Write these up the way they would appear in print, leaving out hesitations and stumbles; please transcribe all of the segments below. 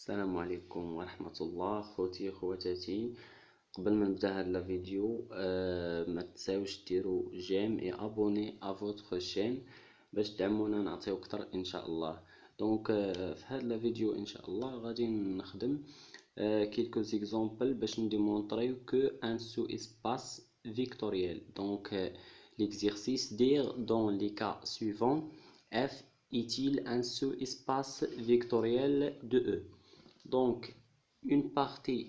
السلام عليكم ورحمة الله خوتي خواتاتي. قبل ما نبدا هاد الفيديو ما تنساوش ديروا جيم اي ابوني ا فوتر شين باش تدعمونا نعطيو اكثر ان شاء الله. دونك في هاد الفيديو ان شاء الله غادي نخدم quelques exemples باش نديمونطريو que un sous-espace vectoriel. Donc l'exercice dire dans les cas suivants f est-il un sous-espace vectoriel de E. Donc une partie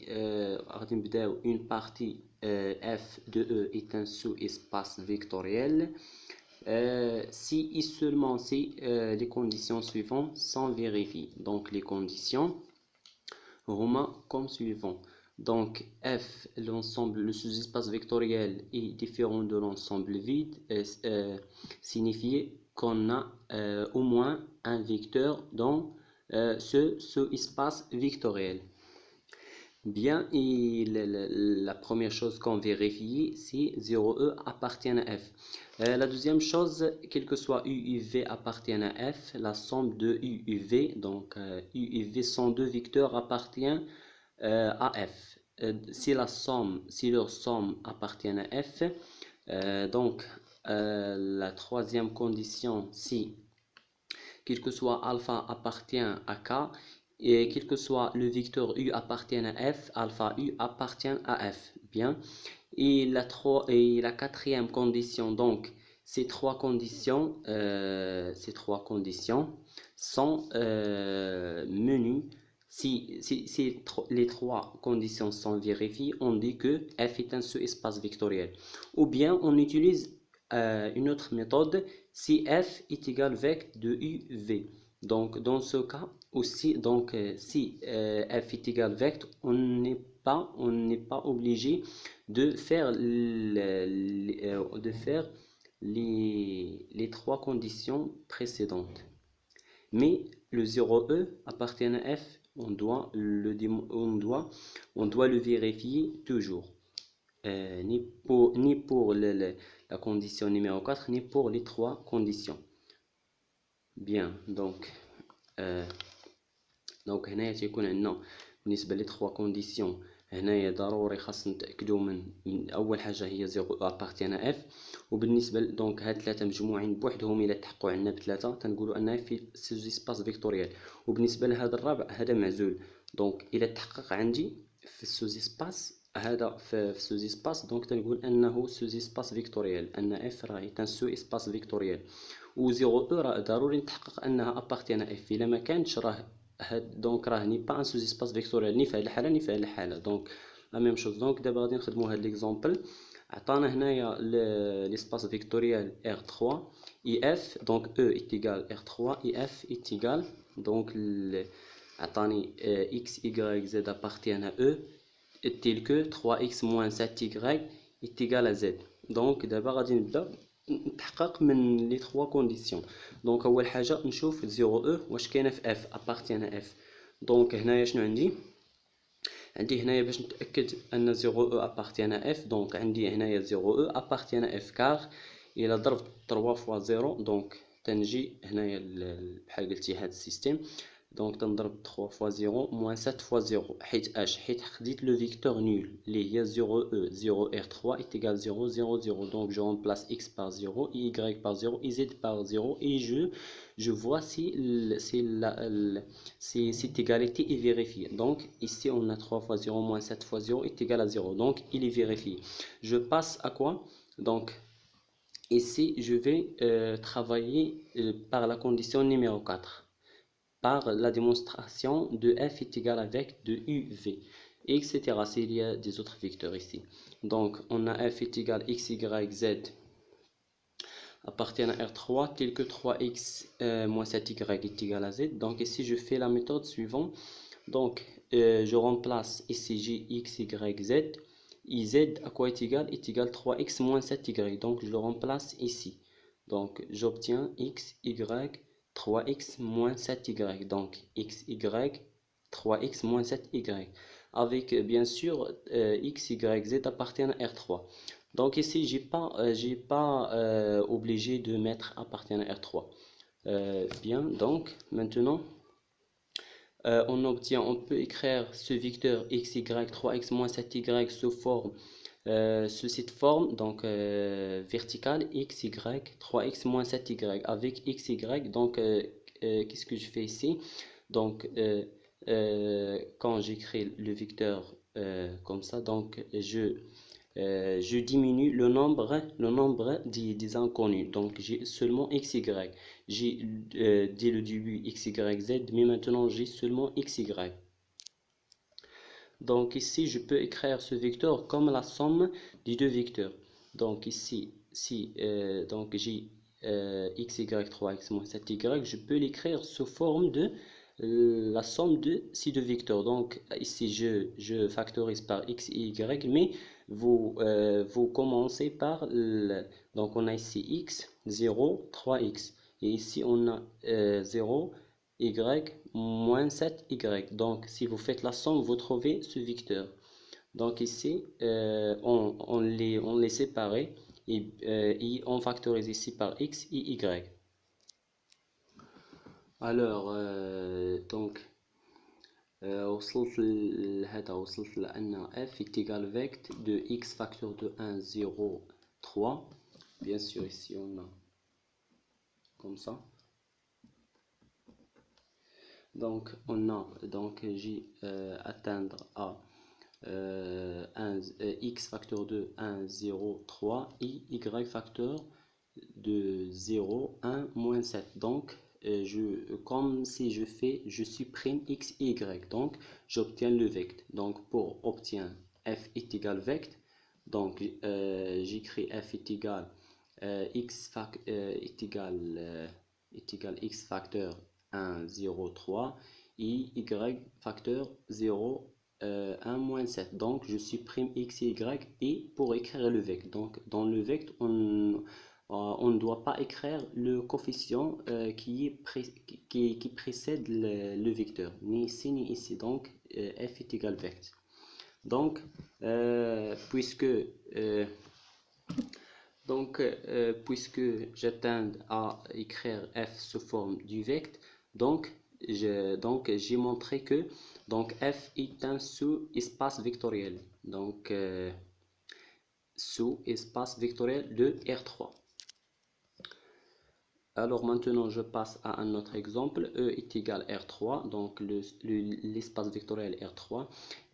f de E est un sous-espace vectoriel si et seulement si les conditions suivantes sont vérifiées. Donc les conditions romains comme suivant. Donc f, l'ensemble, le sous-espace vectoriel est différent de l'ensemble vide, signifie qu'on a au moins un vecteur dans ce sous-espace vectoriel. Bien, la première chose qu'on vérifie, si 0E appartient à f. La deuxième chose, quel que soit U et V appartiennent à f, la somme de U et V, donc U et V sont deux vecteurs appartiennent à f. Si leur somme appartient à f, donc la troisième condition, si quel que soit alpha appartient à k, et quel que soit le vecteur U appartient à f, alpha U appartient à f. Bien. Et la quatrième condition, donc ces trois conditions sont menues. Si les trois conditions sont vérifiées, on dit que f est un sous-espace vectoriel. Ou bien on utilise une autre méthode si f est égal vecteur de UV. Donc dans ce cas aussi, donc si f est égal vecteur, on n'est pas obligé de faire les trois conditions précédentes. Mais le 0E appartient à f, on doit le vérifier toujours. Ni pour la condition numéro 4, ni pour les trois conditions. Bien, donc هنا تيكون عندنا بالنسبة لي 3 كونديسيون. هنايا ضروري خاصنا نتاكدوا من اول حاجه هي 0 ابارتيان اف، وبالنسبه دونك هاد ثلاثه مجموعين بوحدهم الى تحققوا عندنا بثلاثه تنقولوا انها في سوزيسباس فيكتوريال. وبالنسبه لهذا الرابع هذا معزول، دونك الى تحقق عندي في السوزيسباس هذا في السوزيسباس دونك تنقول انه سوزيسباس فيكتوريال، ان اف راهي تان سو اسباس فيكتوريال. و 0 او راه ضروري نتحقق انها ابارتيان اف، الا ما كانتش راه دونك راه ني با ان سوزيسباس فيكتوريال ني في هذه الحاله ني في هذه الحاله. دونك لا ميم شوز. دونك دابا غادي نخدموا هذا ليكزامبل. عطانا هنايا ليسباس فيكتوريال R3 اي اف، دونك او est égal R3 اي اف est égal دونك عطاني x y z appartient à E tel que 3x moins 7y est égal à z. دونك دابا غادي نبدا نتحقق من لي 3 كونديسيون. دونك اول حاجه نشوف 0 واش كاينه في f appartient à f. دونك هنايا شنو عندي هنايا باش نتاكد ان 0 appartient à f. دونك عندي هنايا 0 appartient à f كار الى ضربت 3 فوا 0 دونك تنجي هنايا بحال قلتي هذا السيستيم. دونك تنضرب 3 فوا 0 موان 7 فوا 0 حيت خديت لو فيكتور نول اللي هي 0 0r3 est égal 0 0 0. donc je remplace x par 0 y par 0 et z par 0 et je vois si cette égalité est vérifiée. Donc ici on a 3 fois 0 moins 7 fois 0 est égal à 0, donc il est vérifié. Je passe à quoi? Donc ici je vais travailler par la condition numéro 4, par la démonstration de f est égal avec de uv, etc. s'il y a des autres vecteurs ici. Donc on a f est égal x, y, z appartient à R3 tel que 3x moins 7y est égal à z. Donc ici je fais la méthode suivante. Donc je remplace ici j, x, y, z. Et z à quoi est égal? Est égal 3x moins 7y. Donc je le remplace ici. Donc j'obtiens x, y, 3x moins 7y. Donc x, y, 3x moins 7y. Avec bien sûr x, y, z appartiennent à R3. Donc ici j'ai pas obligé de mettre appartient à R3. Bien, donc maintenant on peut écrire ce vecteur xy 3x moins 7y sous cette forme, donc verticale, xy 3x moins 7y avec xy. Donc qu'est-ce que je fais ici? Donc quand j'écris le vecteur comme ça, donc je diminue le nombre des inconnus. Donc j'ai seulement xy. J'ai dès le début xy z, mais maintenant j'ai seulement xy. Donc ici, je peux écrire ce vecteur comme la somme des deux vecteurs. Donc ici, si donc j'ai xy 3x moins 7y, je peux l'écrire sous forme de la somme de ces deux vecteurs. Donc ici, je factorise par x et y, mais vous commencez par donc on a ici x, 0, 3x. Et ici, on a 0, y moins 7y. Donc, si vous faites la somme, vous trouvez ce vecteur. Donc ici, on les sépare et on factorise ici par x et y. Alors, donc, وصلت لأن f est égal vect de x facteur de 1, 0, 3. Bien sûr, ici on a comme ça. Donc on a donc j atteindre à x facteur de 1, 0, 3 et y facteur de 0, 1, moins 7. Donc comme si je supprime x et y, donc j'obtiens le vecteur. Donc pour obtenir f est égal vecteur, donc j'écris f est égal est égal x facteur 1, 0, 3 et y facteur 0, 1, moins 7. Donc je supprime x et y et pour écrire le vecteur. Donc dans le vecteur, on ne doit pas écrire le coefficient qui précède le vecteur, ni ici ni ici. Donc f est égal vecteur. Donc puisque j'atteins à écrire f sous forme du vecteur, donc j'ai montré que donc f est un sous-espace vectoriel. Donc sous-espace vectoriel de R3. Alors maintenant je passe à un autre exemple. E est égal à R3, donc l'espace vectoriel R3,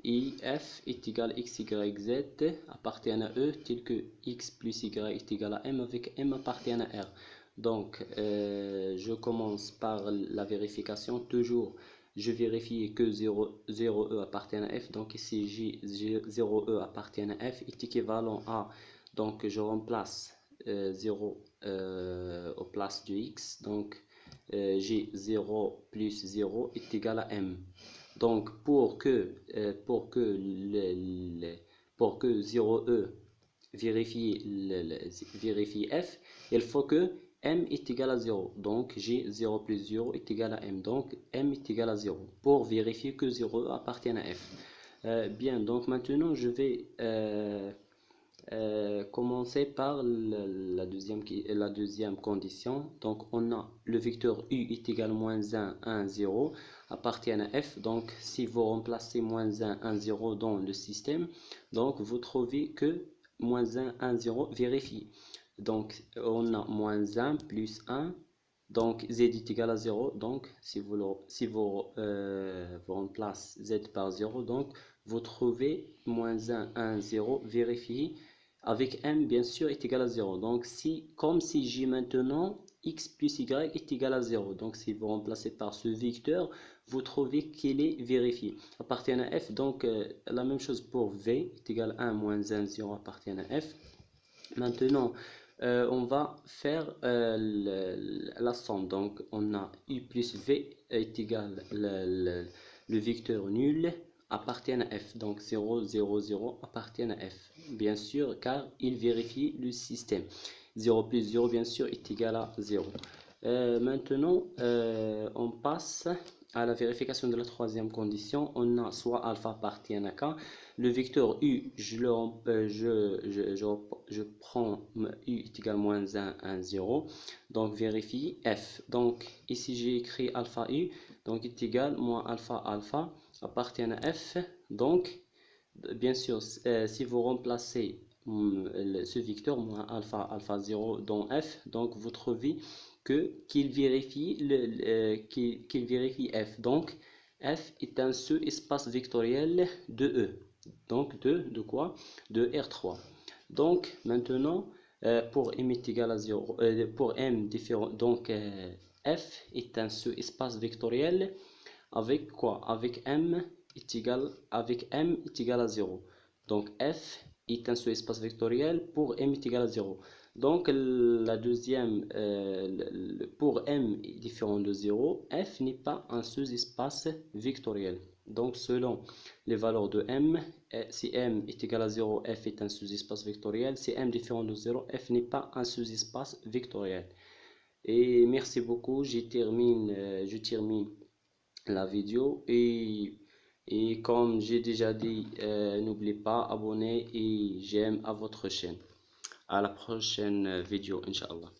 et f est égal à x, y, z appartient à E, tel que x plus y est égal à m avec m appartient à R. Donc je commence par la vérification. Toujours je vérifie que 0e appartient à f, donc ici j'ai 0e appartient à f est équivalent à, donc je remplace 0 au place de x, donc j'ai 0 plus 0 est égal à m. Donc pour que 0e vérifie f, il faut que m est égal à 0. Donc j'ai 0 plus 0 est égal à m. Donc m est égal à 0 pour vérifier que 0 appartient à f. Bien, donc maintenant je vais commencer par la deuxième condition. Donc on a le vecteur u est égal à moins 1, 1, 0 appartient à f. Donc si vous remplacez moins 1, 1, 0 dans le système, donc vous trouvez que moins 1, 1, 0 vérifie. Donc on a moins 1 plus 1, donc z est égal à 0. Donc si vous remplacez z par 0, donc vous trouvez moins 1, 1, 0 vérifié avec m bien sûr est égal à 0. Donc comme si j'ai maintenant x plus y est égal à 0. Donc si vous remplacez par ce vecteur, vous trouvez qu'il est vérifié appartient à f. Donc la même chose pour v est égal à 1 moins 1, 0 appartient à f. Maintenant on va faire la somme. Donc on a u plus v est égal le vecteur nul appartient à f. Donc 0, 0, 0 appartient à f. Bien sûr, car il vérifie le système. 0 plus 0, bien sûr, est égal à 0. Maintenant, on passe à la vérification de la troisième condition. On a soit alpha appartient à k. Le vecteur u, je prends u est égal à moins 1, 1, 0. Donc vérifie f. Donc ici j'ai écrit alpha u. donc est égal moins alpha alpha appartient à f. Donc bien sûr, si vous remplacez ce vecteur moins alpha alpha 0 dans f, donc vous trouvez qu'il vérifie qu'il vérifie f. Donc f est un sous-espace vectoriel de E. Donc de quoi? De R3. Donc maintenant pour m est égal à 0, pour m différent, donc f est un sous-espace vectoriel avec quoi? Avec m est égal à 0. Donc f est un sous-espace vectoriel pour m est égal à 0. Donc la deuxième, pour m est différent de 0, f n'est pas un sous-espace vectoriel. Donc selon les valeurs de m, si m est égal à 0, f est un sous-espace vectoriel. Si m est différent de 0, f n'est pas un sous-espace vectoriel. Et merci beaucoup, je termine la vidéo et comme j'ai déjà dit, n'oubliez pas abonner et j'aime à votre chaîne. À la prochaine vidéo, Inch'Allah.